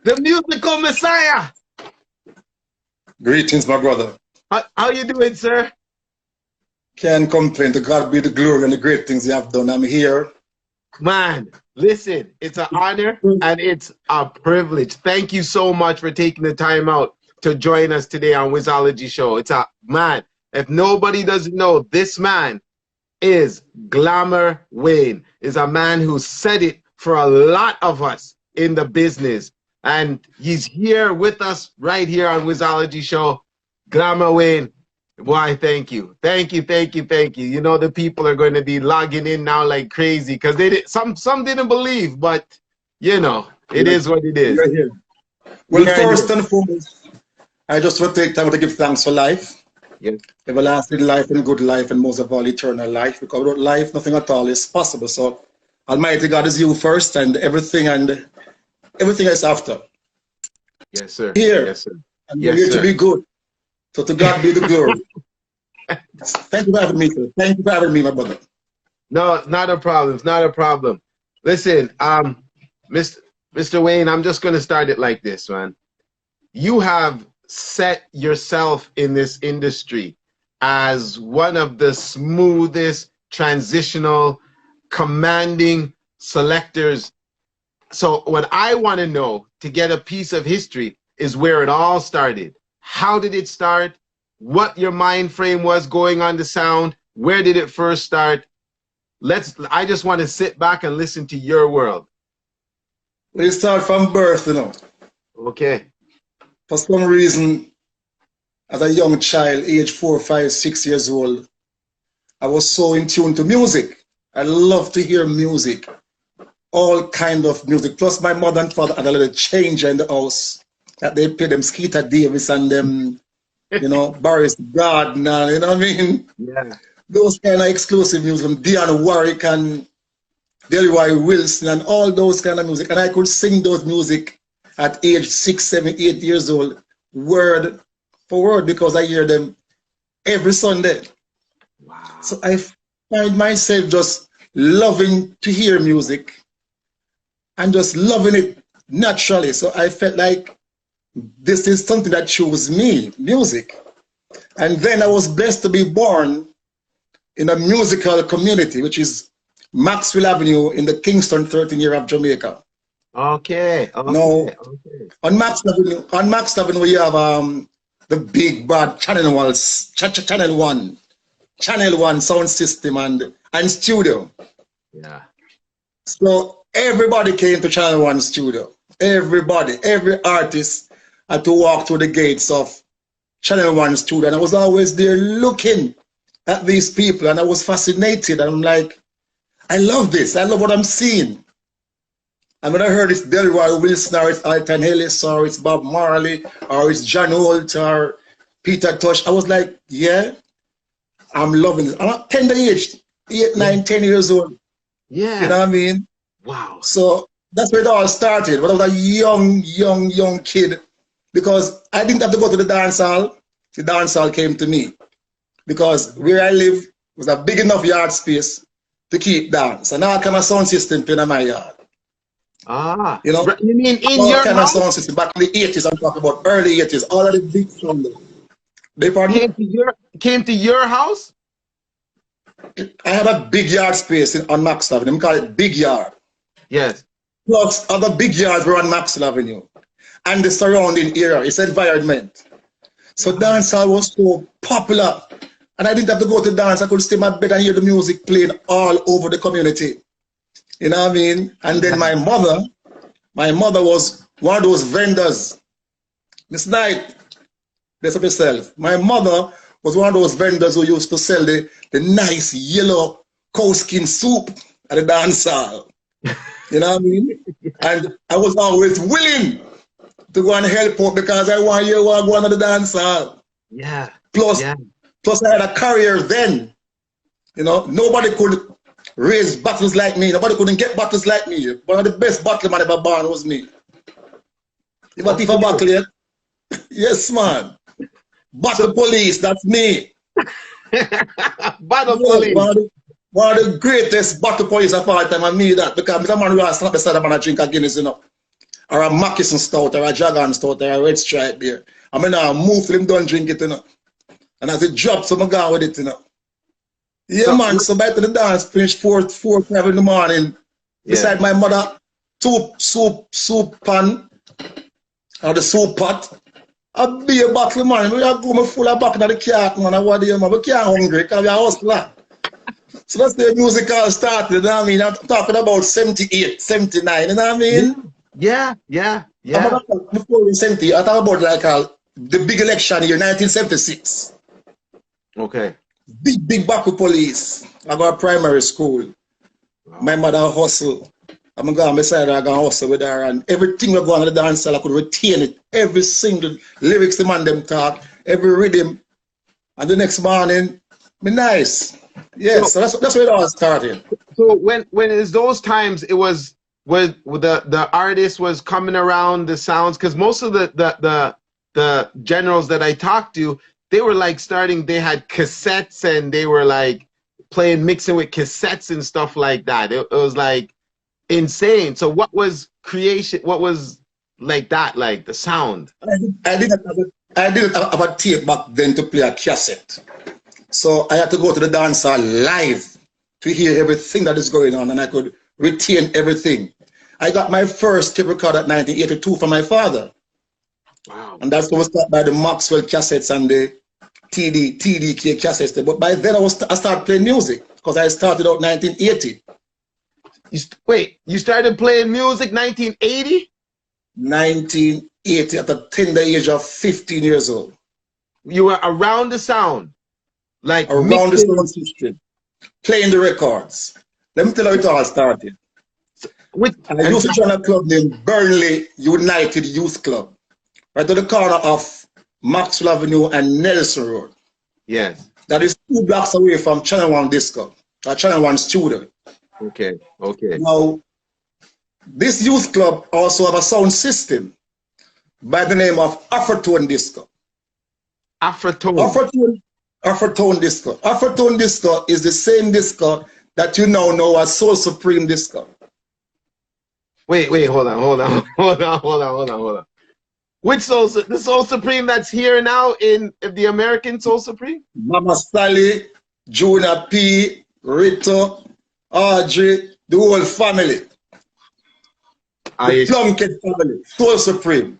The musical messiah. Greetings, my brother. How you doing, sir? Can't complain. To God be the glory and the great things you have done. I'm here. Man, listen, it's an honor and it's a privilege. Thank you so much for taking the time out to join us today on Wizology Show. It's a man. If nobody doesn't know, this man is Glamour Wayne. Is a man who said it for a lot of us in the business. And he's here with us right here on Wizology Show. Glamour Wayne, why, thank you. Thank you, thank you, thank you. You know, the people are going to be logging in now like crazy because they did, some didn't believe, but you know, it is what it is. Here. Well, first and foremost, I just want to take time to give thanks for life. Yes. Everlasting life and good life, and most of all, eternal life. Because without life, nothing at all is possible. So, Almighty God is you first, and everything is after. Yes, sir. Here, yes, sir. And we're here to be good. So to God be the glory. Thank you for having me, sir. Thank you for having me, my brother. No, not a problem. It's not a problem. Listen, Mr. Wayne, I'm just going to start it like this, man. You have set yourself in this industry as one of the smoothest, transitional, commanding selectors. So what I want to know to get a piece of history is where it all started. How did it start? What your mind frame was going on the sound? Where did it first start? I just want to sit back and listen to your world. We start from birth, you know. Okay. For some reason, as a young child, age 4, 5, 6 years old, I was so in tune to music. I love to hear music, all kind of music. Plus, my mother and father had a little changer in the house that they played them Skeeter Davis and them, you know, Boris Gardner, you know what I mean? Yeah. Those kind of exclusive music from Dionne Warwick and Delroy Wilson and all those kind of music. And I could sing those music at age 6, 7, 8 years old, word for word, because I hear them every Sunday. Wow. So I find myself just loving to hear music and just loving it naturally. So I felt like this is something that chose me, music. And then I was blessed to be born in a musical community, which is Maxwell Avenue in the Kingston 13 year of Jamaica. Okay. Now, on Maxwell Avenue, we have the big bad Channel 1 sound system and studio. Yeah. So everybody came to Channel 1 studio. Everybody, every artist had to walk through the gates of Channel 1 studio. And I was always there looking at these people, and I was fascinated. And I'm like, I love this. I love what I'm seeing. And when I heard it's Delroy Wilson, or it's Alton Ellis, or it's Bob Marley, or it's John Holt, or Peter Tosh, I was like, yeah, I'm loving it. I'm at tender age, 8, 9, 10 years old. Yeah. You know what I mean? Wow. So that's where it all started. When I was a young kid, because I didn't have to go to the dance hall. The dance hall came to me. Because where I live was a big enough yard space to keep dance. And all kind of sound system in my yard. Ah. You know? You mean in all your kind house? of sound system. Back in the 80s, I'm talking about early 80s. All of the big sound. They Came to your house? I have a big yard space on Maxwell Avenue. We call it Big Yard. Yes. Plus other big yards were on Maxwell Avenue. And the surrounding area, its environment. So dancehall was so popular. And I didn't have to go to dance. I could stay in my bed and hear the music playing all over the community. You know what I mean? And then my mother was one of those vendors. Miss Knight, bless up yourself. My mother was one of those vendors who used to sell the nice yellow cow skin soup at the dance hall. You know what I mean? And I was always willing to go and help out because I want you to go on the dance hall. Yeah. Plus I had a career then. You know, nobody could raise battles like me. Nobody couldn't get battles like me. One of the best battle man ever born was me. You want a battle yet? Yes, man. Battle police, that's me. Battle police. one of the greatest battle police of all time, and me that, because Mr. Man will stand beside a man and drink a Guinness, you know, or a Moccasin Stout, or a Dragon Stout, or a Red Stripe beer. I mean, I move till him don't drink it, you know. And as it drops, I'm going with it, you know. Yeah, so, man, so back to the dance, finish 4, 5 in the morning. Yeah. Beside my mother, soup pan, or the soup pot. A beer bottle, man. We are going full of back in the cat, man. I want to man. We can't hungry because we are hustler. So that's the musical started, you know what I mean? I'm talking about 78, 79, you know what I mean? Yeah. Before 70, I talk about like the big election year, 1976. Okay. Big Baku police. I go to primary school. Wow. My mother hustle. I'm going beside her, I go hustle with her, and everything we go on the dance hall, I could retain it. Every single lyrics the man them talk, every rhythm. And the next morning, be nice. Yes, so that's where it all started. So when it's those times, it was when the artist was coming around the sounds, because most of the generals that I talked to, they were like starting, they had cassettes and they were like mixing with cassettes and stuff like that. It was like insane. So what was creation? What was like that, like the sound? I didn't have a tape back then to play a cassette. So I had to go to the dance hall live to hear everything that is going on, and I could retain everything. I got my first tape record at 1982 from my father. Wow. And that's when we started by the Maxwell cassettes and the TDK cassettes. But by then I started playing music because I started out 1980. You started playing music 1980? 1980 at the tender age of 15 years old. You were around the sound? Like around the sound system, playing the records. Let me tell you how it all started. I used to join a club named Burnley United Youth Club, right at the corner of Maxwell Avenue and Nelson Road. Yes. That is 2 blocks away from Channel 1 Disco, or Channel 1 Studio. Okay. Now, this youth club also have a sound system by the name of Afrotone Disco. Afrotone Disco. Afrotone Disco is the same disco that you now know as Soul Supreme Disco. Wait, hold on. Which the Soul Supreme that's here now in the American Soul Supreme? Mama Sally, Junior P, Rito, Audrey, the whole family. The Plunkett family, Soul Supreme.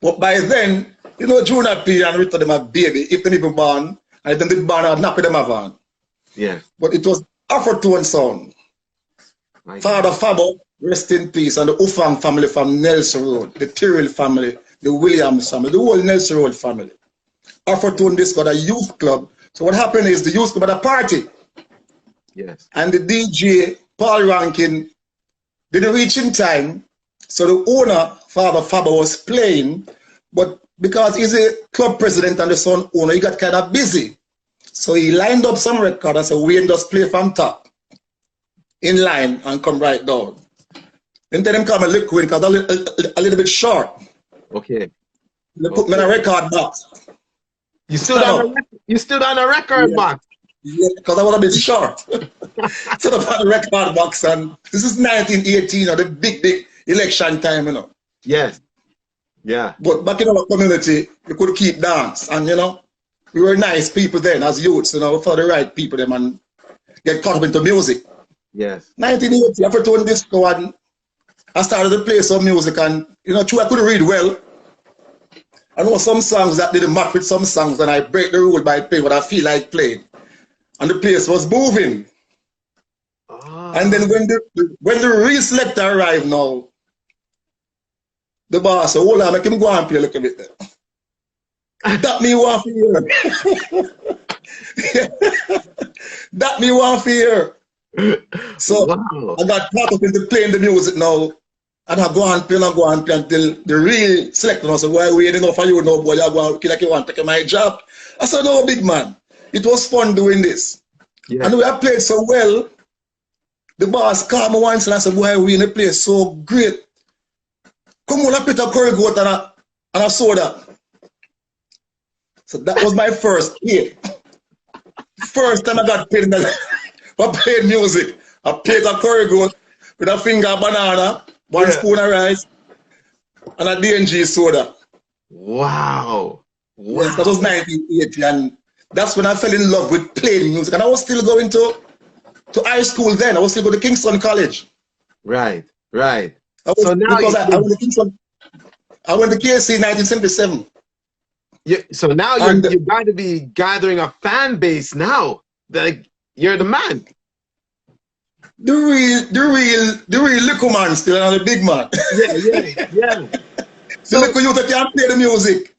But by then, you know, Junior P and Rito, them a baby, if they even born, and then the born, I'd knock them around. Yeah. But it was Afrotone sound. Father Fabo, rest in peace, and the Ufang family from Nelson Road, the Tyrrell family, the Williams family, the whole Nelson Road family. Afrotone Disco, a youth club. So what happened is the youth club had a party. Yes. And the DJ, Paul Rankin, didn't reach in time. So the owner, Father Fabo, was playing, but because he's a club president and the son owner, he got kind of busy. So he lined up some record and said, we just play from top, in line, and come right down. Then tell him come a little quick, because a little bit short. Okay. They put me in a record box. You stood on a record box? Yeah, because I was a bit short. Stood up on the record box, and this is 1918, the big election time, you know. Yes. Yeah. But back in our community, we could keep dance, and you know, we were nice people then as youths, you know, for the right people them and get caught up into music. Yes. 1980, after doing disco, and I started to play some music, and you know, true, I couldn't read well. I know some songs that didn't match with some songs, and I break the rule by playing what I feel like playing. And the place was moving. And then when the real selector arrived now, the boss said, hold on, make him go and play a little bit there. That me want to hear. That me want to hear. So wow. I got caught up into playing the music now. And I go and play until the real selector said, why we ain't enough for you now, boy, you go and like you want to take my job. I said, no, big man. It was fun doing this. Yeah. And we have played so well. The boss called me once and I said, boy, we in a place so great. Come on, I put a curry goat and a soda. So that was my first hit. First time I got paid in the for playing music. I plate of curry goat with a finger of banana, one spoon of rice, and a D&G soda. Wow. Wow. Yes, that was 1980, and that's when I fell in love with playing music. And I was still going to high school then. I was still going to Kingston College. Right, right. So now I went to Kingston. I went to KC in 1977. Yeah, so now you're going to be gathering a fan base now. Like you're the man. The real little man still, and the big man. Yeah. So the little youth that can't play the music.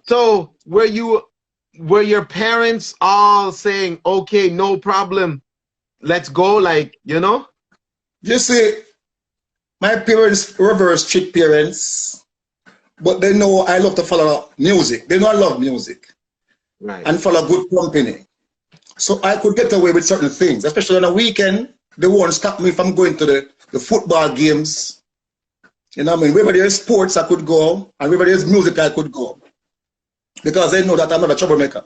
So were your parents all saying, okay, no problem, let's go, like, you know? You see, my parents were very strict parents, but they know I love to follow music. They know I love music. Right. And follow good company. So I could get away with certain things, especially on a weekend. They won't stop me from going to the football games. You know what I mean? Wherever there's sports, I could go, and wherever there's music, I could go. Because they know that I'm not a troublemaker.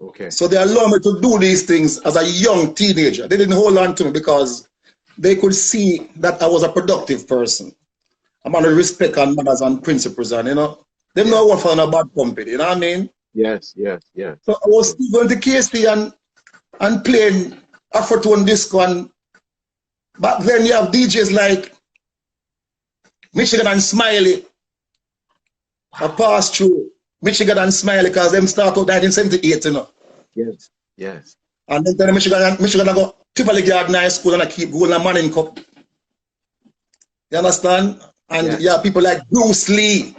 Okay. So they allow me to do these things as a young teenager. They didn't hold on to me because they could see that I was a productive person. I'm on respect and manners and principles, and you know, they know I want for a bad company. You know what I mean? Yes. So I was still going to KC and playing Afro-tone disco, and back then you have DJs like Michigan and Smiley. I passed through Michigan and Smiley because them start out 1978, you know. Yes. And then Michigan I go Tivoli Garden High School, and I keep going to Manning Cup. You understand? And yeah, people like Bruce Lee.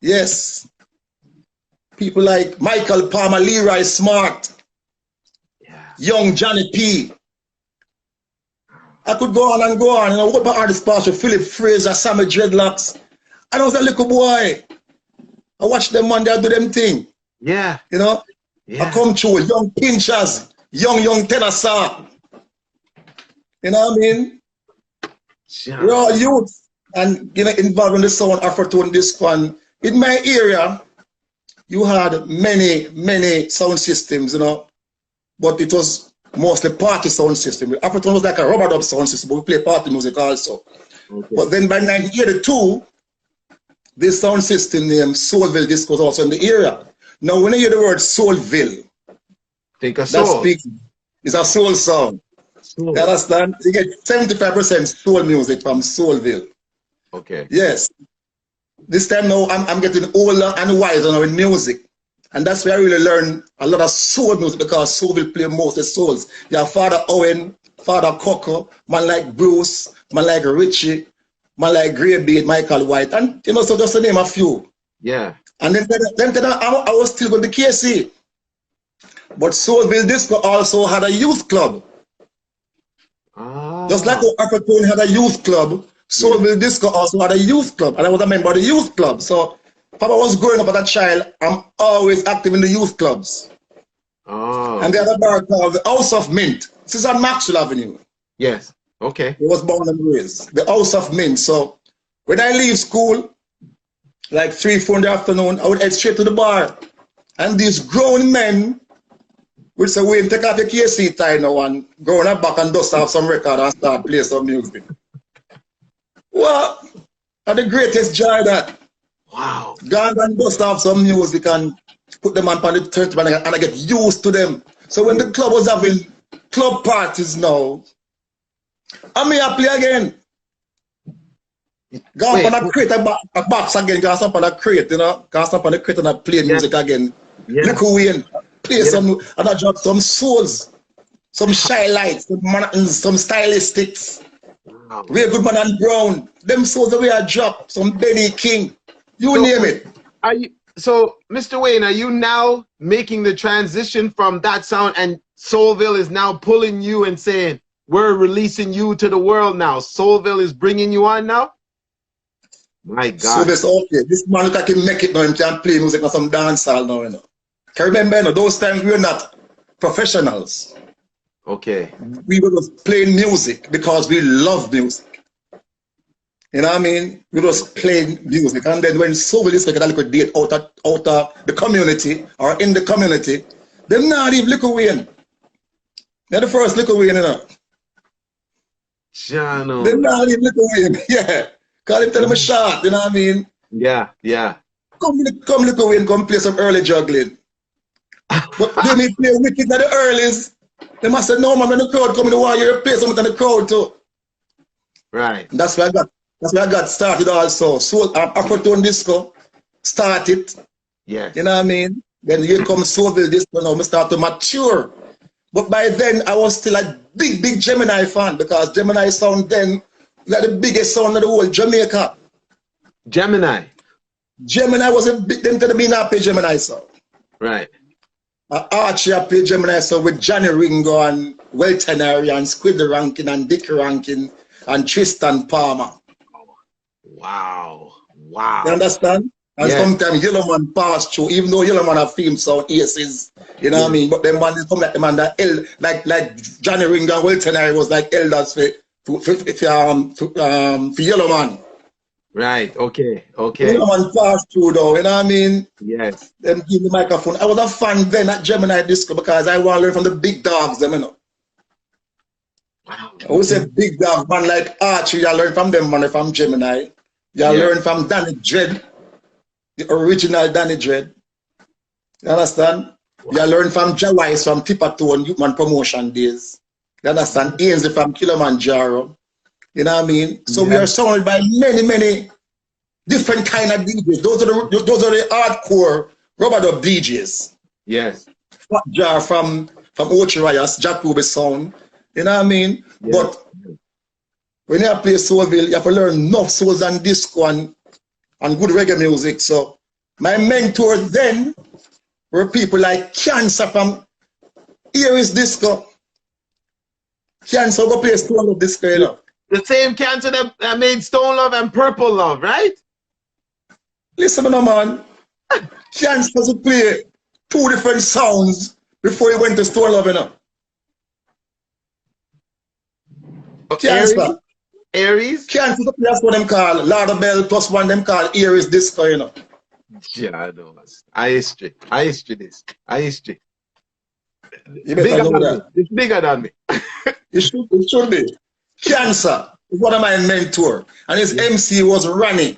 Yes. People like Michael Palmer, Leroy Smart. Young Johnny P. I could go on and go on. You know, what about artists past with Philip Fraser, Sammy Dreadlocks? And I was a little boy. I watched them one day do them thing. Yeah. You know? Yeah. I come through young pinchers, young tenor saw. You know what I mean? Sure. We're all youth and you know involved in the sound Afro-tone disco. And in my area, you had many sound systems, you know. But it was mostly party sound system. Afro-tone was like a rubber dub sound system, but we play party music also. Okay. But then by 1982, this sound system named Soulville Disco was also in the area. Now, when you hear the word Soulville, think of soul. It's a soul sound. Soul. You understand? You get 75% soul music from Soulville. Okay. Yes. This time now, I'm getting older and wiser now in music. And that's where I really learned a lot of soul music, because soul will play most of the souls. You have Father Owen, Father Coco, man like Bruce, man like Richie, man like Greybeard, Michael White, and you know, so just to name a few. Yeah. And then I was still going to KC. But Soulville Disco also had a youth club. Just like Afro-tone had a youth club, Soulville Disco also had a youth club. And I was a member of the youth club. So Papa was growing up as a child, I'm always active in the youth clubs. And they had a bar called the House of Mint. This is on Maxwell Avenue. Yes. Okay. He was born and raised. The House of Mint. So when I leave school, like 3, 4 in the afternoon, I would head straight to the bar. And these grown men would say, "Wait, take off your KC tie now and go on back and dust off some record and start playing some music." Well, that's the greatest joy that. Wow. Go and dust off some music and put them on the church and I get used to them. So when the club was having club parties now, I may play again. Go up and create a box again, go up and create, you know, go up and create and I play music again. Look Wayne, play some, and I drop some souls, some shy lights, some stylistics. Wow. Real good man and brown. Them souls the way I drop, some Benny King. You name it. Are you so, Mr. Wayne? Are you now making the transition from that sound, and Soulville is now pulling you and saying, "We're releasing you to the world now"? Soulville is bringing you on now. My God. So this okay. This man look like he make it now. He can play music or some dance hall now. You know. Can you remember? You know, those times we were not professionals. Okay. We were just playing music because we love music. You know what I mean? We just playing music, and then when Soulville is like a little date out of the community or in the community, them not even look away. They're the first little Wayne, you know. Jano. Then now him little Wayne, yeah. Call him, tell him a shot, you know what I mean? Yeah, yeah. Come little Wayne, come play some early juggling. But then he play wicked at the earlies. They must say, no man, when the crowd come in the wire, you play something in the crowd too. Right. And that's where I got started also. So Afro-tone disco started. Yes. You know what I mean? Then here comes Soulville disco now, I start to mature. But by then I was still a big Gemini fan because Gemini sound then like the biggest sound of the whole Jamaica. Gemini. Gemini was a big, them tell me not play Gemini sound. Right. Archie I played Gemini sound with Johnny Ringo and Weltenary and Squid Rankin and Dick Rankin and Tristan Palmer. Wow. Wow. You understand? And yes. sometimes Yellowman pass through, even though Yellowman have theme sound aces, you know what I mean? But them man come like the man that like Johnny Ringo and Weltenary was like elders for Yellowman. Right, okay. Yellowman pass through though, you know what I mean? Yes. Them give the microphone. I was a fan then at Gemini Disco because I want to learn from the big dogs, them, you know. Wow. I would say big dog man like Archie, you learn from them man from Gemini. You learn from Danny Dread, the original Danny Dread. You understand? Wow. You learn from Jawise from Tippertone Youthman Promotion days. You understand? Ainsley from Kilimanjaro. You know what I mean? So we are surrounded by many different kind of DJs. Those are the hardcore rubber dub DJs. Yes. Fat Jar from Ochirayas, Jack Ruby Sound. You know what I mean? Yes. But when you play Soulville, you have to learn enough souls and disco and good reggae music. So my mentors then were people like Cancer from Iris Disco. Cancer go play Stone Love Disco, you know. The same Cancer that made Stone Love and Purple Love, right? Listen, man. Cancer would play 2 different sounds before he went to Stone Love, you know. Cancer. Aries? Cancer, that's what them call. Laudabelle plus one them call Aries Disco, you know. Yeah, I know. I history this. You better know that. It's bigger than me. It should be. Cancer is one of my mentors. And his MC was Ronnie.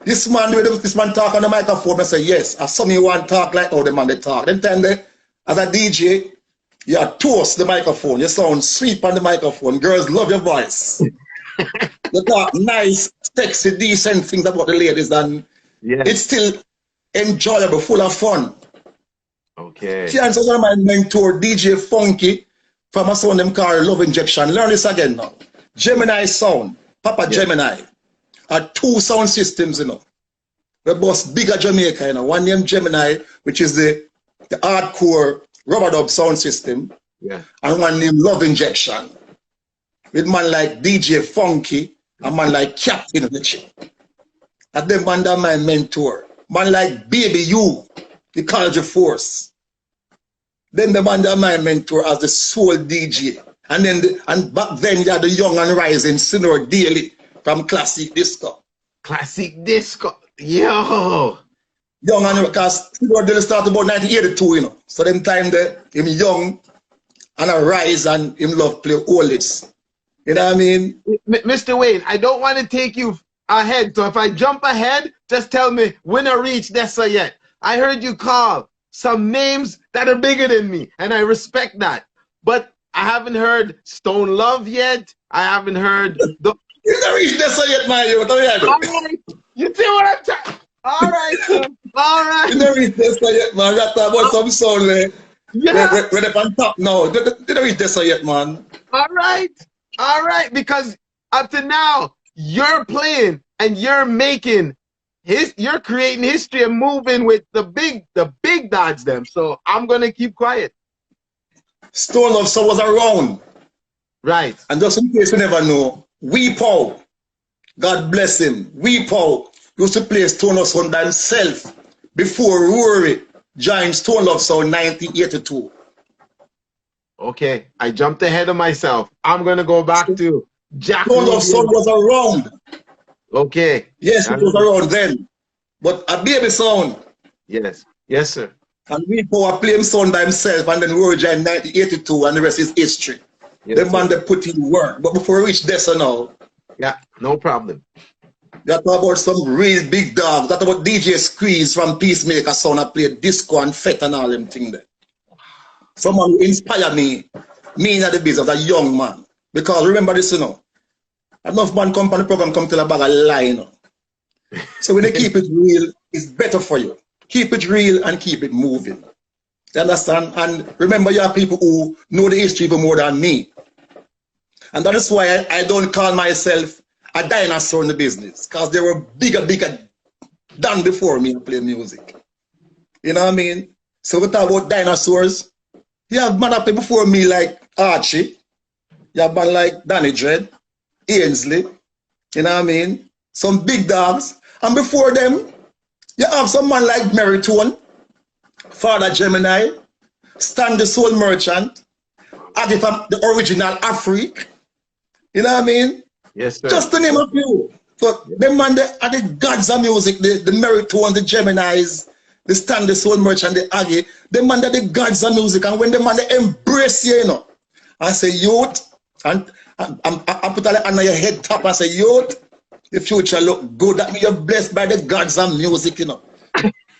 This man talk on the microphone, I say, yes, I saw me want to talk like how the man they talk. Then as a DJ, you toast the microphone. You sound sweet on the microphone. Girls love your voice. You talk nice, sexy, decent things about the ladies, and it's still enjoyable, full of fun. Okay. Cancer is one of my mentor, DJ Funky, from a sound them called Love Injection. Learn this again now. Gemini sound, Papa Gemini. Are 2 sound systems, you know. The boss bigger Jamaica, you know. One named Gemini, which is the hardcore rubber dub sound system. Yeah. And one named Love Injection. With man like DJ Funky and man like Captain Richie. And them man that my mentor. Man like Baby You, the College of Force. Then the man that my mentor as the soul DJ. And back then you had the young and rising Sinor Daily from Classic Disco. Classic Disco. Yo. Young and because Sinor Daily started about 1982, you know. So them time there, him young and a rise and him love play oldies. You know what I mean? Mr. Wayne, I don't want to take you ahead. So if I jump ahead, just tell me when I reach Dessa yet. I heard you call some names that are bigger than me, and I respect that. But I haven't heard Stone Love yet. I haven't heard the. You don't reach Dessa yet, man. You right. You see what I'm talking? All right, sir. All right. You don't reach Dessa yet, man. That's about some sound, man. Yeah. We're up on top now. You don't reach Dessa yet, man. All right. All right, because up to now, you're playing and you're making you're creating history and moving with the big dogs them. So I'm gonna keep quiet. Stone Love so was around. Right. And just in case you never know, Weepow, God bless him, Weepow used to play Stone Love Sound by himself before Rory joined Stone Love Sound 1982. Okay, I jumped ahead of myself. I'm gonna go back to Jack. Stone Love Sound was around. Okay. Yes, it was around then. But a baby sound. Yes. Yes, sir. And we power play him sound by himself, and then Roy in 1982, and the rest is history. Yes, the man that put in work. But before we reach this now, yeah, no problem. That about some real big dogs. That about DJ Squeeze from Peacemaker Sound. I play disco and fete and all them things there. Someone who inspired me in the business, a young man. Because remember this, you know, enough man come on the program, come tell a bag of lie, you know. So when they keep it real, it's better for you. Keep it real and keep it moving. You understand? And remember, you have people who know the history even more than me. And that is why I don't call myself a dinosaur in the business, because they were bigger than before me play music. You know what I mean? So we talk about dinosaurs. You have man up before me like Archie. You have man like Danny Dread, Ainsley. You know what I mean? Some big dogs. And before them, you have some man like Meritone, Father Gemini, Stan the Soul Merchant, Adi from the original Afrique. You know what I mean? Yes, sir. Just to name a few. So them man are the gods of music, the Meritone, the Geminis, the Stan the Soul Merchant, the Aggie. Them man are the gods of music. And when them man they embrace you, you know, I say youth, and I put all on your head top and say youth, the future look good. That means you're blessed by the gods of music, you know.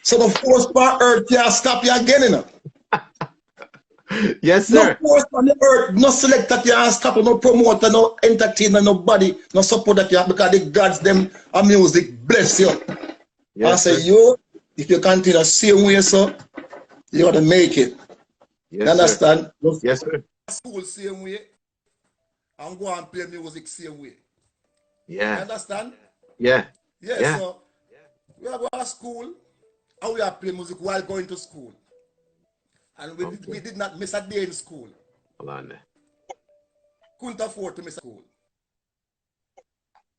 So the force part earth can't stop you again, you know. Yes, sir. No force on the earth, no selector can't stop you, no promoter, no entertainer, nobody, no support that you have, because the gods them of music bless you. Yes, I say, yo, if you continue the same way, so you gotta make it. Yes, you understand? Sir. Yes, sir. School same way, and go and play music same way. Yeah. You understand? Yeah. Yeah. So we are going to school and we are playing music while going to school. And we did not miss a day in school. Hold on there. Couldn't afford to miss a school.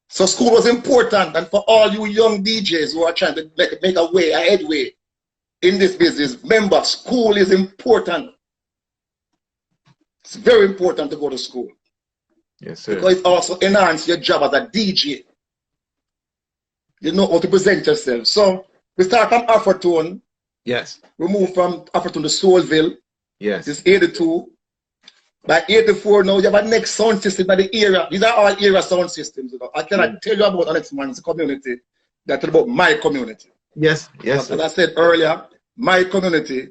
So school was important, and for all you young DJs who are trying to make a headway in this business, remember, school is important. It's very important to go to school. Yes, sir. Because it also enhances your job as a DJ. You know how to present yourself. So we start from Afrotone. Yes. We move from Afrotone to Soulville. Yes. This is 82. By 84 now, you have a next sound system by the era. These are all era sound systems. You know. I cannot tell you about the next man's community. That's about my community. Yes. Yes. As I said earlier, my community,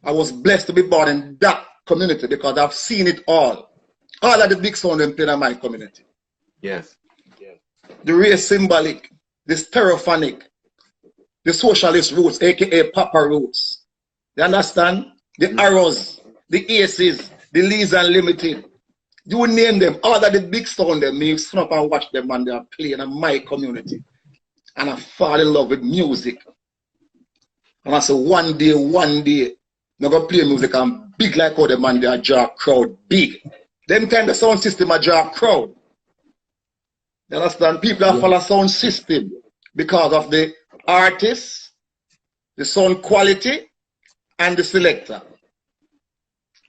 I was blessed to be born in that community because I've seen it all. All of the big sound them play in my community. Yes. The race symbolic, the stereophonic, the socialist roots, aka Papa roots. You understand? The Arrows, the Aces, the Lees Unlimited. You name them, all of the big sound them, me sit up and watch them and they are playing in my community. And I fall in love with music. And I say one day, I'm gonna play music and big like how the man they are draw crowd big. Them kind of sound system are draw crowd. You understand? People are follow sound system because of the artists, the sound quality, and the selector.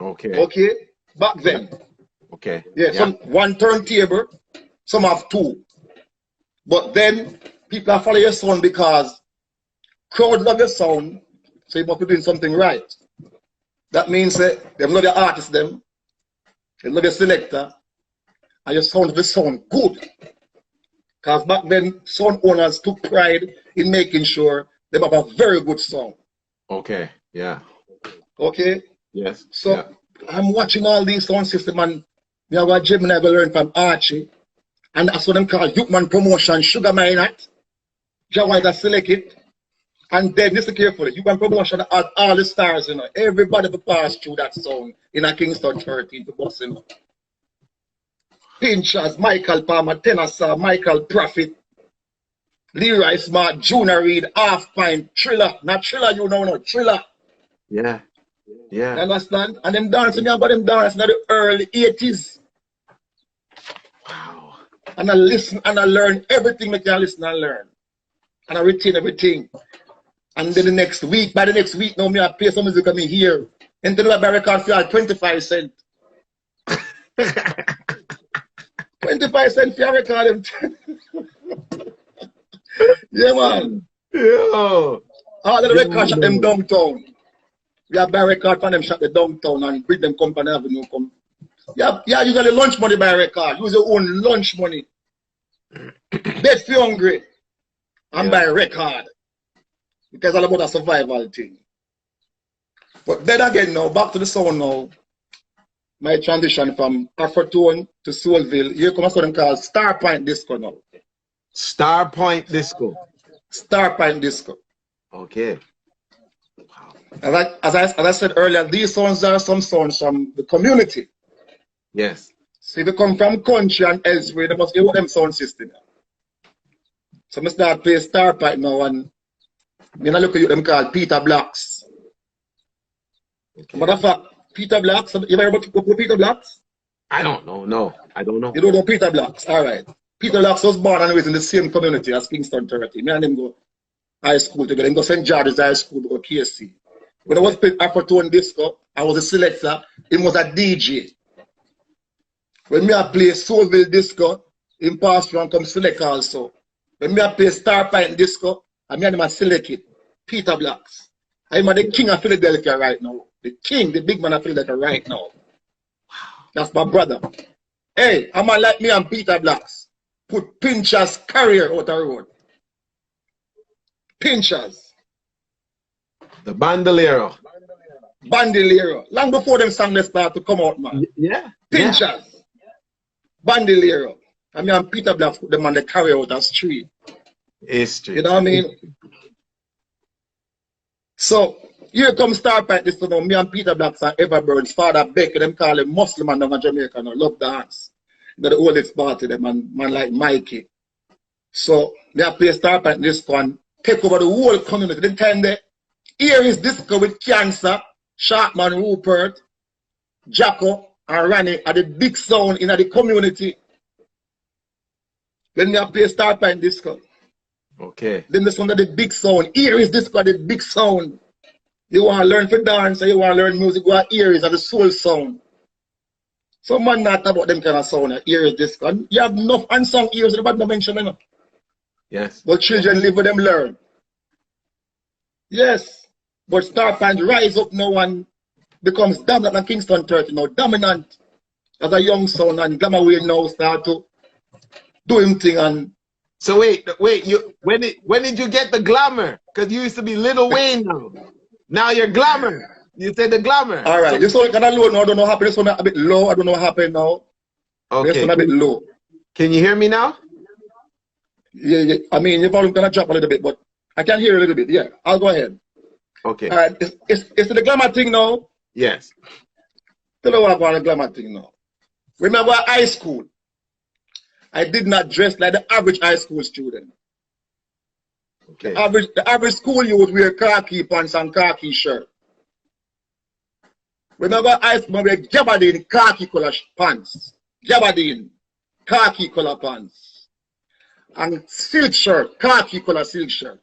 Okay. Okay? Back then. Okay. Yeah, some one turntable, some have two. But then people are following your sound because crowd love your sound, so you must be doing something right. That means they love your artist, they love your selector, and your sound will sound good. Because back then, sound owners took pride in making sure they have a very good sound. Okay, yeah. Okay? Yes. So I'm watching all these sound systems, and we have a Gemini I learned from Archie, and that's what them call Youthman Promotion, Sugar Minot. Jawai select it. And then listen carefully, Youthman Promotion has all the stars, you know. Everybody will pass through that sound in a Kingston 13 to bus, you know. Pinchers, Michael Palmer, Tennessee, Michael Prophet, Leroy Smart, Junior Reed, Half Pint, Thriller. Not Thriller, you know, no, Thriller. Yeah. Yeah. You understand? And them dancing, you about them dancing in the early 80s. Wow. And I listen and I learn everything I can listen and learn. And I retain everything. And then the next week, by the next week, now me I play some music me here. And then I buy record for 25 cents. 25 cents for record them. Yeah, man. Yo. All of the records at them downtown. We have buy record for them shut the downtown and bring them Company Avenue come. Yeah, usually lunch money buy record. Use your own lunch money. Bet if you're hungry and buy record. Because all about a survival thing. But then again now, back to the sound now. My transition from Afro-tone to Soulville. Here comes something called Star Point Disco now. Star Point Disco. Star Point Disco. Okay. As I said earlier, these songs are some songs from the community. Yes. So if you come from country and elsewhere, they must give them sound system. So I start playing Star Point now and I look at them called Peter Blacks. Okay. Matter of fact, Peter Blacks, you ever heard about Peter Blacks? I don't know. No, I don't know. You don't know Peter Blacks? All right. Peter Blacks was born and raised in the same community as Kingston 30. Me and him go high school together. Him go St. George's High School, go KC. When I was playing Afro-tone disco, I was a selector. He was a DJ. When me I play Soulville disco, him pass through and come select also. When me I play Star Point disco, I mean him select it. Peter Blacks. I'm the king of Philadelphia right now. The king, the big man of Philadelphia right now. Wow. That's my brother. Hey, I'm like me and Peter Blacks. Put Pincher's career out the road. Pinchers. The Bandolero. Bandolero. Long before them songs start to come out, man. Yeah. Pinchers. Yeah. Bandolero. I mean, and Peter Blacks put them on the carry out the street. History. You know what I mean? So, here comes Star Point this now. Me and Peter Blacks and Everbird's father Becky, them call him Muslim and down in Jamaica now. Love dance. They're the oldest party, them and man like Mikey. So, they have play Star Point this one, take over the whole community. Then time there. Here is disco with Cancer, Sharpman, Rupert, Jacko, and Ranny are the big sound in the community. Then they play Star Point disco. Okay. Then this one of the big sound. Here is disco, the big sound. You want to learn for dance, or you want to learn music, go here is the soul sound. Some man not about them kind of sound. Here is disco. And you have enough unsung ears, the bad mention enough. Yes. But children live with them learn. Yes. But Star Point rise up now and becomes dominant in Kingston 30 now. Dominant as a young son, and Glamour will now start to do him thing. And so wait, when did you get the Glamour? Because you used to be Little Wayne now. Now you're Glamour. You said the Glamour. All right. So, this one kind of low now. I don't know what happened. This one a bit low. I don't know what happened now. Okay. This one a bit low. Can you hear me now? Yeah. I mean, your volume gonna drop a little bit, but I can hear a little bit. Yeah. I'll go ahead. Okay. All right. It's the Glamour thing now. Yes. Tell you what about the Glamour thing now. Remember high school. I did not dress like the average high school student. Okay. The average school you would wear khaki pants and khaki shirt. Remember high school, we wear gabardine khaki color pants. Gabardine khaki color pants. And silk shirt, khaki color silk shirt.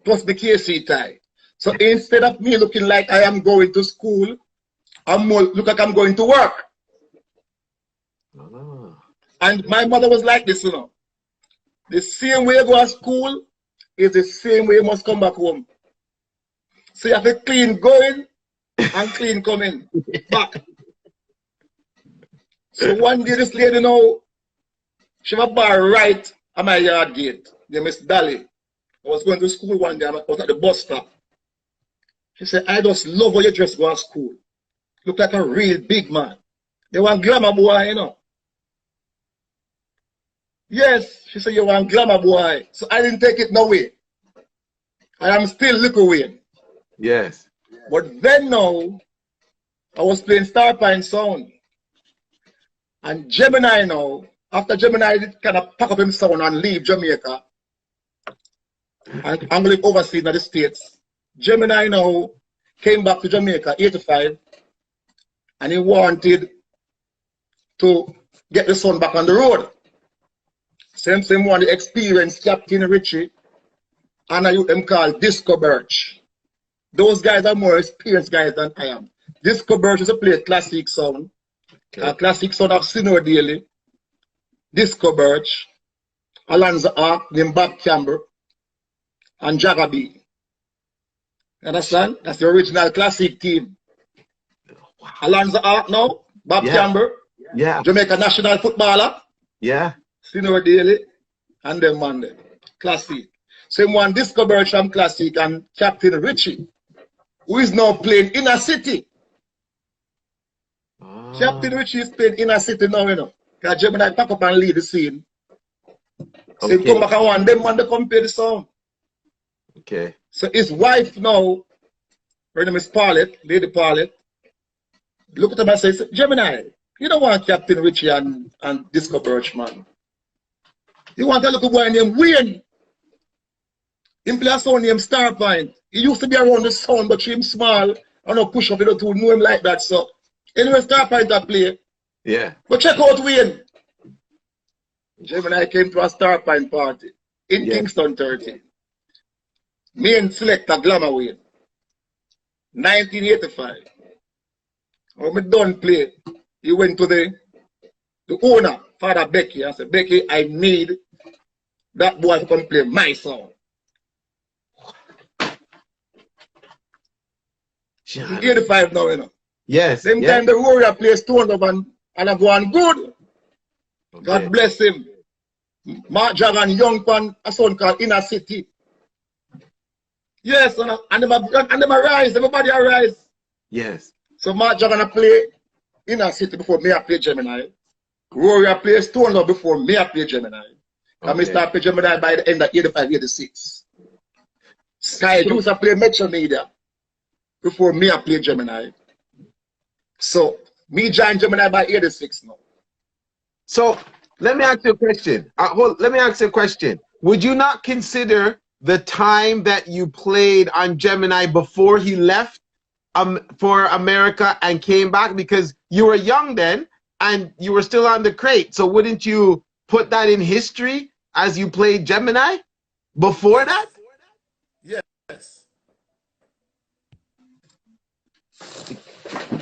Plus the KC tie. So instead of me looking like I am going to school, I'm more look like I'm going to work. Oh. And my mother was like this, you know. The same way you go to school is the same way you must come back home. So you have to clean going and clean coming back. So one day this lady, you know, she have a bar right at my yard gate. They Miss Dolly. I was going to school one day, I was at the bus stop. She said, I just love how you dress go to school. Look like a real big man. You want glamour boy, you know. Yes, she said, you want glamour boy. So I didn't take it no way. I am still little Wayne. Yes. But then now, I was playing Star Point sound. And Gemini now, after Gemini did kind of pack up his sound and leave Jamaica, and I'm going overseas in the States. Gemini now came back to Jamaica, 85, and he wanted to get the son back on the road. Same one, the experienced Captain Richie, and I them called Disco Birch. Those guys are more experienced guys than I am. Disco Birch is a play classic sound. Okay. A classic sound of Sino Daly, Disco Birch, Alonzo Ark, named Bob Campbell, and Jagabee. Understand? That's the original classic team. Wow. Alonzo Art now, Bob Campbell, Jamaica national footballer, Senior Daly, and them man them. Classic. Same one discovered from Classic and Captain Richie, who is now playing Inner City. Captain Richie is playing Inner City now, you know. Because Gemini pack up and lead the scene. So come back and one, them man they come play the song. Okay. So his wife now, her name is Paulette, Lady Paulette, look at him and says, Gemini, you don't want Captain Richie and Disco Birch, man. You want a little boy named Wayne. Him play a song named Starpoint. He used to be around the sound, but him small. I don't push up, you don't know him like that. So anyway, Starpoint that play. Yeah. But check out Wayne. Gemini came to a Starpoint party in Kingston 13. Main selector Glamour Wayne. 1985. When we done play, he went to the owner, Father Becky. I said, Becky, I need that boy to come play my song. He's 85 now, you know. Yes. Same time the Warrior plays Stone Up and I go on good. Okay. God bless him. Mark Jagan, young pan, a son called Inner City. Yes, and them arise, everybody arise. Yes. So Mark Jagan play Inner City before me I play Gemini. Warrior plays Stone Up before me I play Gemini. And me start play Gemini by the end of 85, 86. Sky Juice I play Metro Media before me I play Gemini. So me join Gemini by 86 now. So let me ask you a question. Let me ask you a question. Would you not consider the time that you played on Gemini before he left for America and came back? Because you were young then and you were still on the crate. So wouldn't you put that in history as you played Gemini before that? Yes.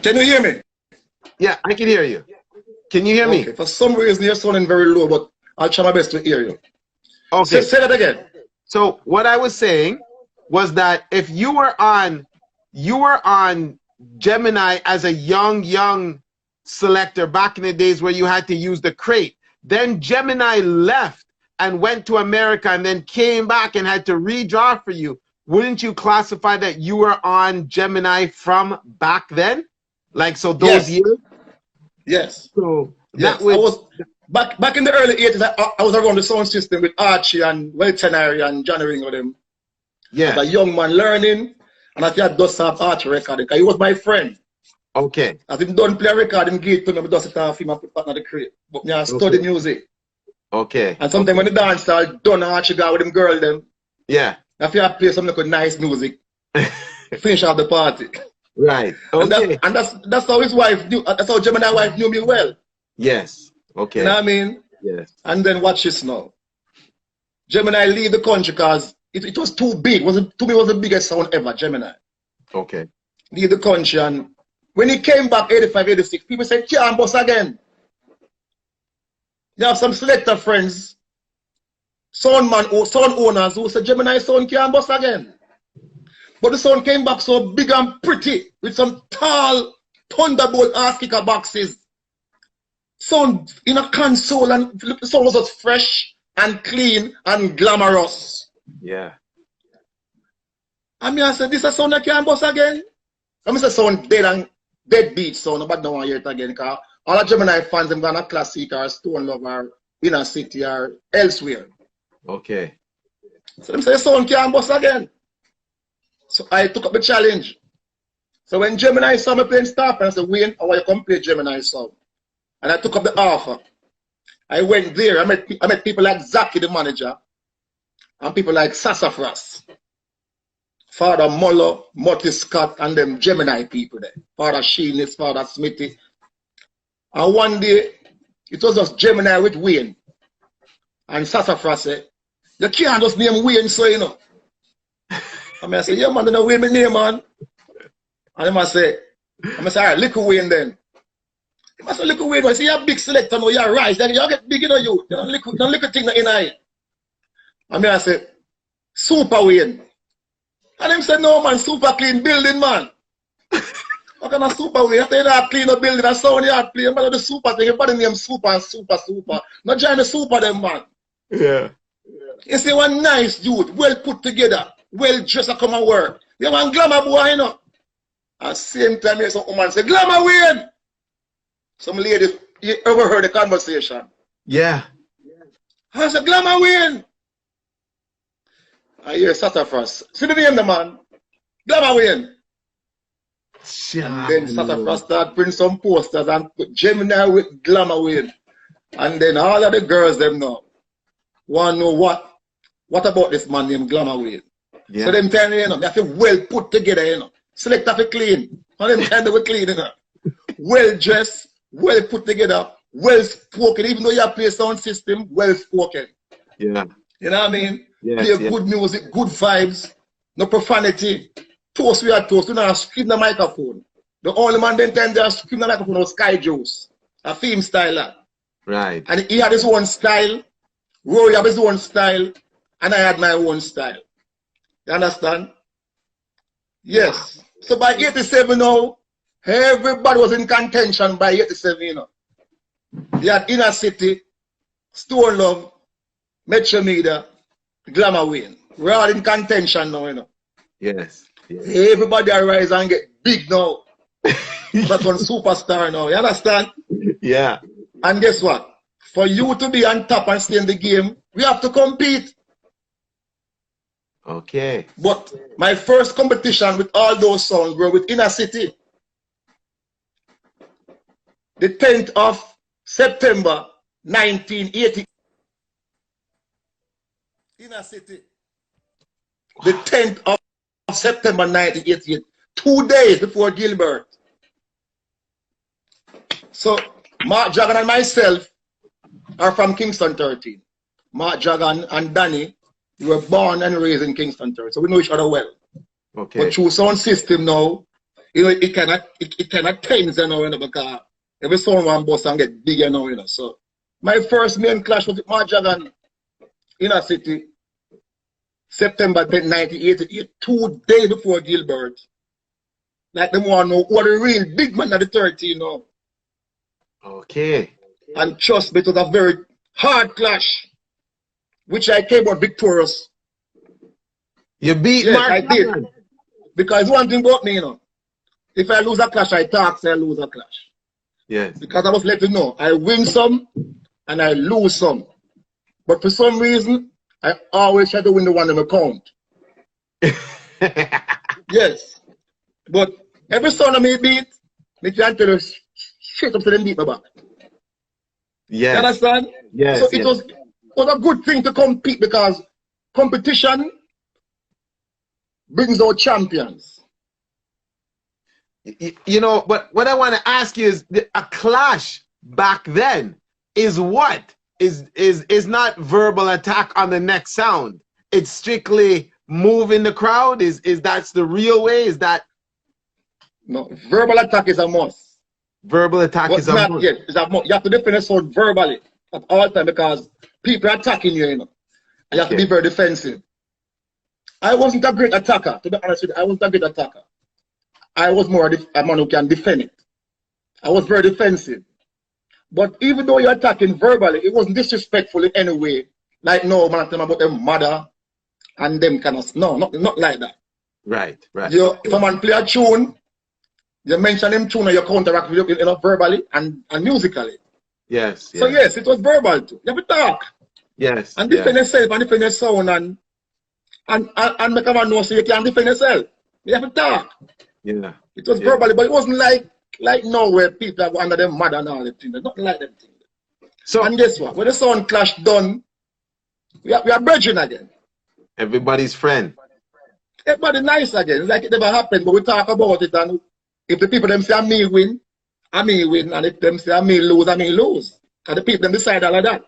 Can you hear me? Yeah, I can hear you. Can you hear me? For some reason you're sounding very low, but I'll try my best to hear you. Okay. Say that again. So what I was saying was that if you were on Gemini as a young selector back in the days where you had to use the crate, then Gemini left and went to America and then came back and had to redraw for you, wouldn't you classify that you were on Gemini from back then? Like, so those years? Yes. So yes. That was back in the early 80s. I was around the sound system with Archie and Weltenary and Johnny Ring of them. Yeah. As a young man learning, and I think I just have Archie recording because he was my friend. Okay. As him don't play a record, him give it to me, just it off him and put back in the crate. But me I study music. Okay. And sometimes when the dance start done, Archie go with them girl them. Yeah. If you play some like nice music, finish off the party. Right. Okay. And that's how his wife knew. That's how Gemini wife knew me well. Yes. Okay. You know what I mean? Yes. And then watch this now. Gemini leave the country because it was too big. To me, it was the biggest sound ever, Gemini. Okay. Leave the country, and when he came back 85, 86, people said, can't bust again. You have some selector friends, sound owners who said Gemini sound can't bust again. But the sound came back so big and pretty with some tall Thunderbolt ass kicker boxes. Sound in a console, and the sound was just fresh and clean and glamorous. Yeah. I mean, I said, this is a sound that can't bust again. I mean, it's a sound dead beat sound, but don't want to hear it again. Because all the Gemini fans, them gonna Classic or Stone Love or Inner City or elsewhere. Okay. So them say the sound can't bust again. So I took up the challenge. So when Gemini saw me playing Starpoint, I said, Wayne, I want you to come play Gemini song. And I took up the offer. I went there. I met people like Zaki, the manager, and people like Sassafras, Father Muller, Morty Scott, and them Gemini people there. Father Sheenis, Father Smithy. And one day, it was just Gemini with Wayne. And Sassafras said, you can't just name Wayne, so you know. And I said, yeah, man, don't know Wayne my name, man. And I say, all right, little Wayne then. I said, little Wayne, I say, you're a big selector now, you're right. Then you get big, you know, you. You don't little thing in I. And I said, Super Wayne. And him said, no man, super clean building, man. What kind of super way? After you not clean a building, that's how you have play. But the super thing, everybody name super and super, super. Not join the super them, man. Yeah. You see one nice dude, well put together, well dressed to come and work. You want glamour boy, you know. At the same time, some woman say, Glamour win. Some lady, you ever heard the conversation? Yeah. I said, Glamour win. I hear Sassafras. See the name, the man. Glamour win. And then Sassafras started printing some posters and put Gemini with Glamour win. And then all of the girls them know. Want to know what about this man named Glamour win? Yeah. So them tell me, you know, they have to well put together, you know. Select have to clean. And them tell they were clean, you know. Well dressed, well put together, well spoken. Even though you have play sound system, well spoken. Yeah. You know what I mean? Yes, play good music, good vibes, no profanity. Toast we are toast, we don't scream the microphone. The only man then time they scream the microphone was Sky Juice, a film styler. Right. And he had his own style, Rory had his own style, and I had my own style. You understand? Yes. Wow. So by 87 now, everybody was in contention by 87, you know. You had Inner City, Stone Love, Metro Media, Glamour Win. We're all in contention now, you know. Yes. Yes. Everybody arise and get big now. That's one superstar now. You understand? Yeah. And guess what? For you to be on top and stay in the game, we have to compete. Okay. But my first competition with all those songs were with Inner City. The 10th of September 1980. Inner City. The 10th of September 1988. 2 days before Gilbert. So Mark Jagan and myself are from Kingston 13. Mark Jagan and Danny were born and raised in Kingston 13. So we know each other well. Okay. But through sound system now, you know, it cannot tense, you know, because every sound one bus and get bigger now, you know. So my first main clash was with Mark Jagan, Inner City, September 10, 1988, 2 days before Gilbert. Like them want to know what the real big man of the 13 now. Okay. And trust me, it was a very hard clash, which I came out victorious. You beat Mark? I did. Because one thing about me, you know, if I lose a clash, I talk, so I lose a clash. Yes. Because I was letting you know, I win some and I lose some. But for some reason, I always try to win the one in the count. Yes. But every son of me beat, me can't tell you straight up to them beat my back. Yes. You understand? Yes. So it was a good thing to compete because competition brings out champions. You know, but what I want to ask you is a clash back then is what? Is not verbal attack on the next sound. It's strictly moving the crowd. Is that's the real way? Is that no, verbal attack is a must. Verbal attack is a must. Yet. It's a must. You have to defend yourself verbally at all times because people are attacking you, you know. And you have to be very defensive. I wasn't a great attacker, to be honest with you. I wasn't a great attacker. I was more a man who can defend it. I was very defensive. But even though you're attacking verbally, it wasn't disrespectful in any way. Like, no, man, I tell them about their mother and them kind of, no, not like that. Right, right. If a man play a tune, you mention him tune and you counteract with, you know, verbally and musically. Yes. So yes, it was verbal too. You have to talk. Yes. And defend yourself and defend your sound and make a man know so you can defend yourself. You have to talk. Yeah. It was verbally, but it wasn't like now where people are under them mad and all that thing. Nothing like them thing. So and guess what? When the sound clash done, we are bridging again. Everybody's friend. Everybody nice again. It's like it never happened, but we talk about it, and if the people them say I me win, and if them say I me lose, I me lose. And the people them decide all of that.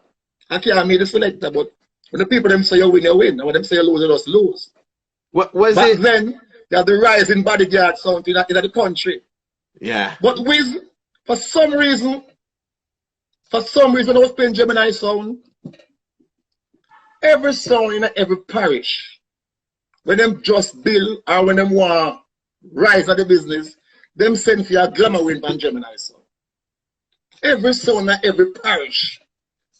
I can't be the selector, but when the people them say you win, you win. And when them say you lose, you just lose. What was Back it? then, they had the rising bodyguard sound in the country. Yeah. But for some reason, I was playing Gemini sound. Every sound in every parish when them just build or when them want rise of the business, them send for a Glamour win from Gemini sound. Every sound and every parish,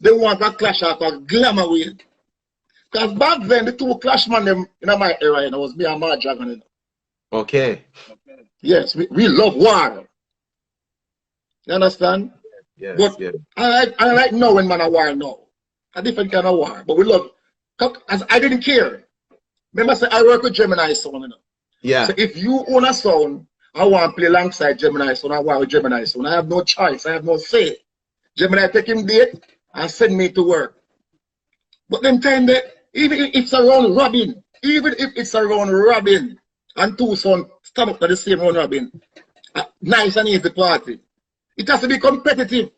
they want a clash out of Glamour win. Because back then, the two clash man them in my era, you know, was me and my dragon. You know. Okay. Yes, we love war. You understand? Yes, but yes. I like now when man a war now. A different kind of war. But we love, as I didn't care. Remember, say I work with Gemini sound, you know. Yeah. So if you own a sound, I want to play alongside Gemini sound, I want with Gemini sound. I have no choice, I have no say. Gemini take him date and send me to work. But then time that, even if it's around Robin, and two sons stand up to the same round Robin, nice and easy party. It has to be competitive.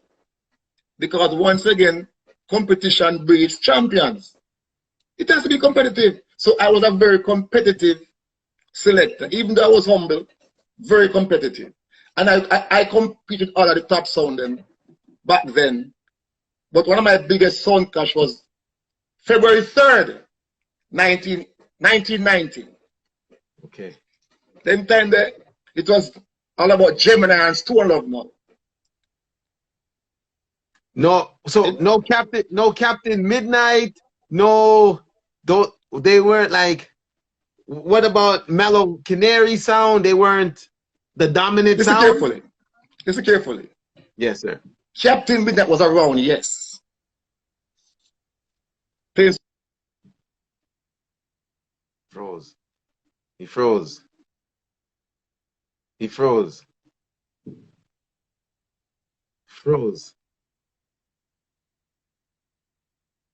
Because once again, competition breeds champions. It has to be competitive. So I was a very competitive selector. Even though I was humble, very competitive. And I competed all of the top sound then, back then. But one of my biggest sound clash was February 3rd, 1990. Okay. Then time there, it was all about Gemini and Stone Love now. No, so no Captain Midnight, no, they weren't like, what about Mellow Canary sound? They weren't the dominant Listen sound? carefully. Listen carefully. Yes, sir. Captain Midnight was around, yes. Please. Froze. He froze. He froze. Froze.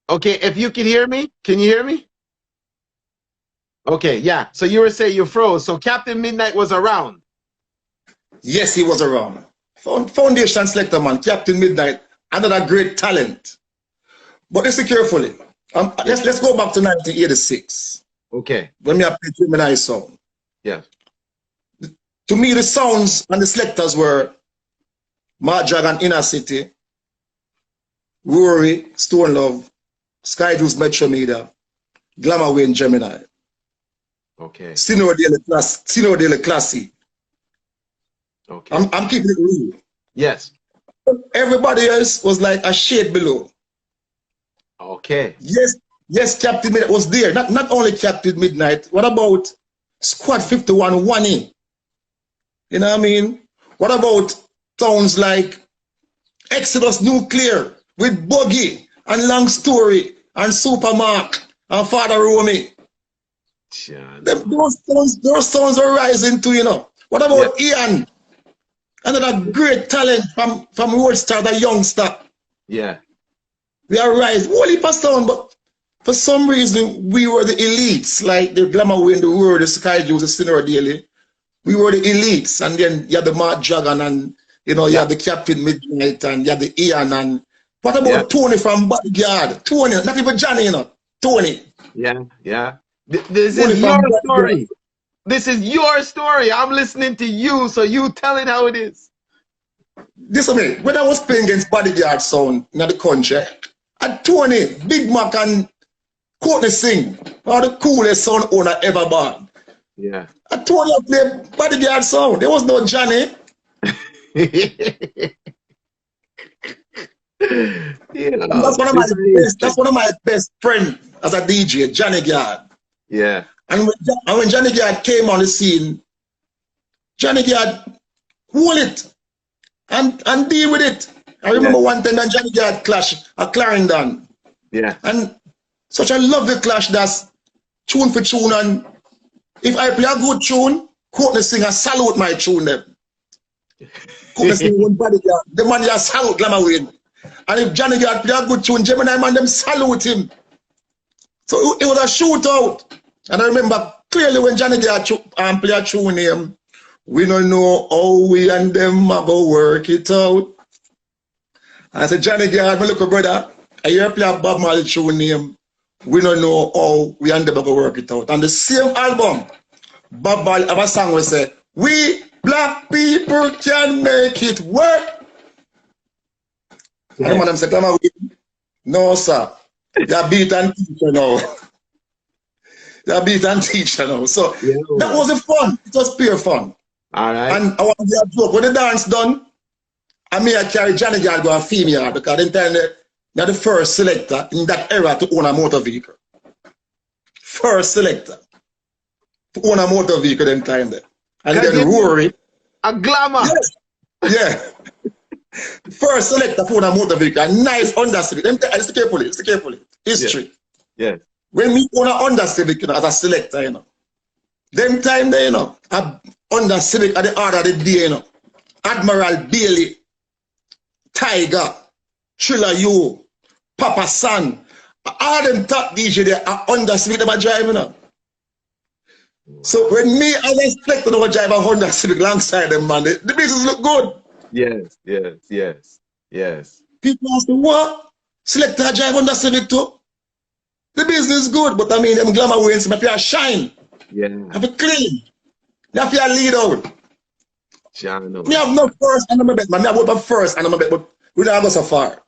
Okay, if you can hear me, can you hear me? Okay, yeah. So you were saying you froze. So Captain Midnight was around. Yes, he was around. Foundation selector man, Captain Midnight, another great talent. But listen carefully. Let's go back to 1986. Okay. When we played Gemini sound. Yeah. To me, the sounds and the selectors were Mark Dragon, Inner City, Rory, Stone Love, Sky Juice, Metro Media, Glamour Wayne, Gemini. Okay. Sino Dele Classy. Okay. I'm keeping it real. Yes. Everybody else was like a shade below. Okay. Yes, Captain Midnight was there. Not only Captain Midnight. What about Squad 51 1E? You know what I mean? What about towns like Exodus Nuclear with Buggy and Long Story and Supermark and Father Romy? Those towns are rising too, you know. What about Ian? Another great talent from Roadstar, the youngster. Yeah. We are rising. Whole heap of sound, but for some reason we were the elites, like the Glamour Wayne, the World, the Sky Juice, the Sinner Daily. We were the elites, and then you had the Mark Dragon, and you know, you had the Captain Midnight, and you had the Ian, and what about Tony from Bodyguard? Tony, not even Johnny, you know. Tony. Yeah, yeah. This is your story. This is your story. I'm listening to you, so you tell it how it is. Listen to me. When I was playing against Bodyguard sound in the country, and Tony, Big Mac, and Courtney Singh are the coolest sound owner ever born. Yeah. I told you I play Bodyguard sound. There was no Johnny. That's one of my best friends as a DJ, Johnny Gard. Yeah. And when Johnny Gard came on the scene, Johnny Gard hold it and deal with it. I remember one time that Johnny Gard clash at Clarendon. Yeah. And such a lovely clash that's tune for tune, and if I play a good tune, Courtney Singh salute my tune them. Courtney Singh one Bodyguard, the man just salute Glamour Wayne. And if Johnny Gard play a good tune, Gemini man them salute him. So it was a shootout. And I remember clearly when Johnny Gard play a tune name, we don't know how we and them are going to work it out. And I said, Johnny Gard, my little brother, I hear play a Bob Marley tune name, we don't know how we and them are going to work it out. And the same album, Bob Marley have a song we say, we black people can make it work. And the man said, no sir, you're beat and teacher now. They're beat and teach, you know. So Yeah. that wasn't fun. It was pure fun. All right. And I want to be a joke. When the dance done, I may carry Johnny Girl go a female because then time they're the first selector in that era to own a motor vehicle. First selector to own a motor vehicle in time there. And then Rory. A Glamour. Yes. Yeah. First selector to own a motor vehicle. A nice Honda Civic. Listen carefully. History. Yes. When we own a Honda Civic, you know, as a selector, you know. Them time there, you know, a Honda Civic at the order of the day, you know. Admiral Bailey, Tiger, Triller U, Papa San, all them top DJ there are Honda Civic they are driving, you know. So when me as a selector to drive a Honda Civic alongside them, man, the business look good. Yes. People ask me, what? Selector drive Honda Civic too? The business is good, but I mean, them Glamour wins, I feel shine. Yeah. I feel clean. I feel lead out. Jano. Me have no first and I'm a bet, man. I have a first and I'm a bet, but we don't go so far.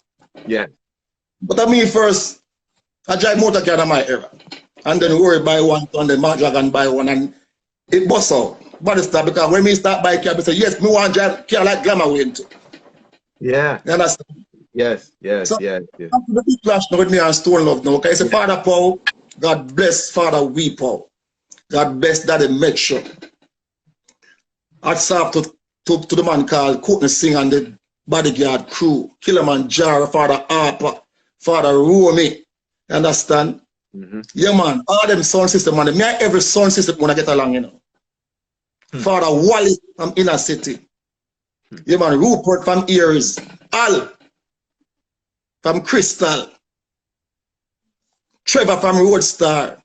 Yeah. But I mean, first, I drive motor car in my era. And then worry buy one, and then Mark Dragon buy one, and it bust out. But it's not because when we start buy car, we say, yes, me want to drive car like Glamour way too. Yeah. You understand? Yes. So, after the big clash now with me and Stone Love now, okay? It's a Father Paul, God bless Father We Paul. God bless Daddy Metro. Hats off to the man called Courtney Singh and the bodyguard crew. Kilimanjaro, Father Harper, Father Romy. You understand? Yeah, man. All them sound system, man. Me every sound system when I get along, you know. Father Wally from Inner City. Yeah, man. Rupert from Ears. Al from Crystal. Trevor from Roadstar.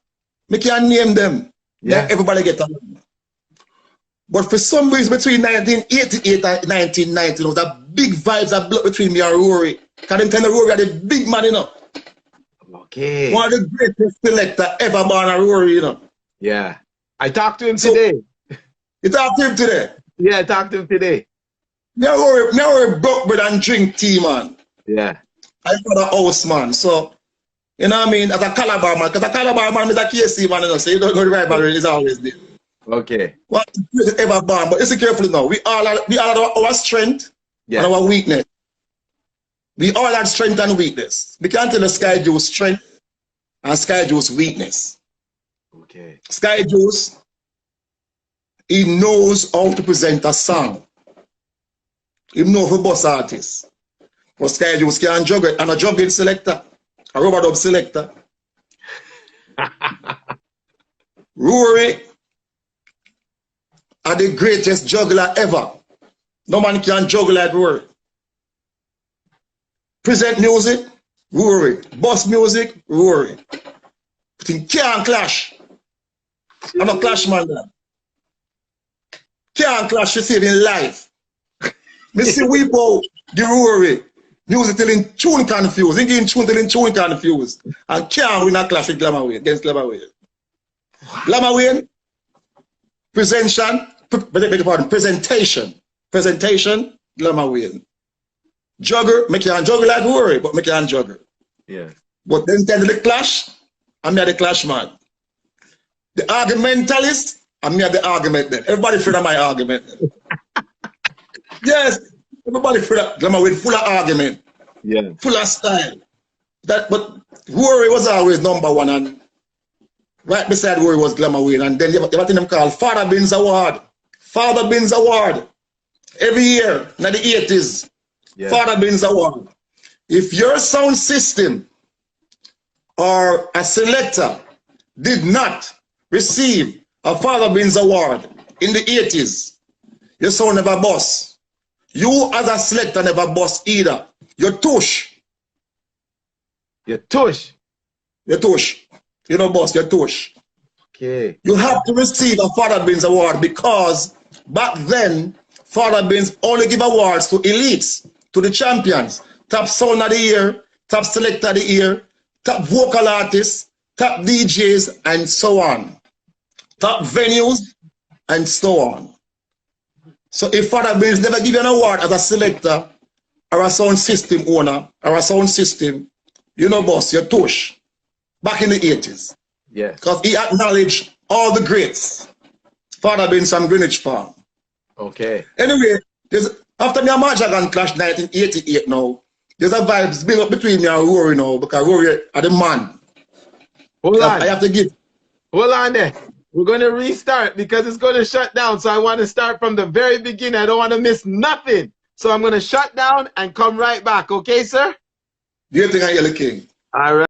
Me can name them. Yeah. Everybody get along. But for some reason, between 1988 and 1990, you know, that big vibes that blew between me and Rory. Because them tell Rory are the big man, you know. Okay. One of the greatest selector ever born a Rory, you know. Yeah. I talked to him today. You talked to him today? Yeah, I talked to him today. Now Rory broke bread and drink tea, man. Yeah. I got a house, man. So, you know what I mean? As a Calabar man, because a Calabar man is a KC man, you know, so you don't know the rivalry is always there. Okay. What is ever born? But listen carefully now. We all have our strength and our weakness. We all have strength and weakness. We can't tell the Sky Juice strength and Sky Juice weakness. Okay. Sky Juice, he knows how to present a song. He knows who boss artist. But Sky Juice can juggle, and a juggling selector, a rubber dub selector. Rory are the greatest juggler ever. No man can juggle like Rory. Present music, Rory. Boss music, Rory. But he can't clash. I'm a clash man there. Can't clash to save in life. Me see weep out the Rory. Music till in tune confused. He getting tune till in tune confused. And can't win a clash with Glamour Wayne against Glamour Wayne. Glamour Wayne, presentation, Glamour Wayne. Jugger, make you juggle like Rory, but make you juggle. Yeah. But then tell the clash, I'm the clash man. The argumentalist, I'm the argument then. Everybody afraid of my argument. Yes, everybody afraid of Glamour Wayne, full of argument. Yeah. Full of style. But Rory was always number one, and right beside Rory was Glamour Wayne. And then you have a thing called Father Bins Award. Father Bins Award. Every year in the 80s. Yeah. Father Bins Award. If your sound system or a selector did not receive a Father Bins Award in the 80s, your sound never bust. You as a selector never bust either. You're tush. You're tush. You're tush. You know, boss, you're tush. Okay. You have to receive a Father Bins Award because back then, Father Bins only give awards to elites, to the champions, top sound of the year, top selector of the year, top vocal artists, top DJs, and so on. Top venues, and so on. So if Father Bins never give you an award as a selector, or a sound system owner, or a sound system, you know, boss, you're tush. Back in the 80s. Yes. Because he acknowledged all the greats. Father being some Greenwich Farm. Okay. Anyway, after me and Marjagan clash 1988 now, there's a vibes built up between me and Rory now, because Rory are the man. Hold on. I have to give. Hold on there. We're going to restart because it's going to shut down. So I want to start from the very beginning. I don't want to miss nothing. So I'm going to shut down and come right back. Okay, sir? Do you think I hear the king? All right.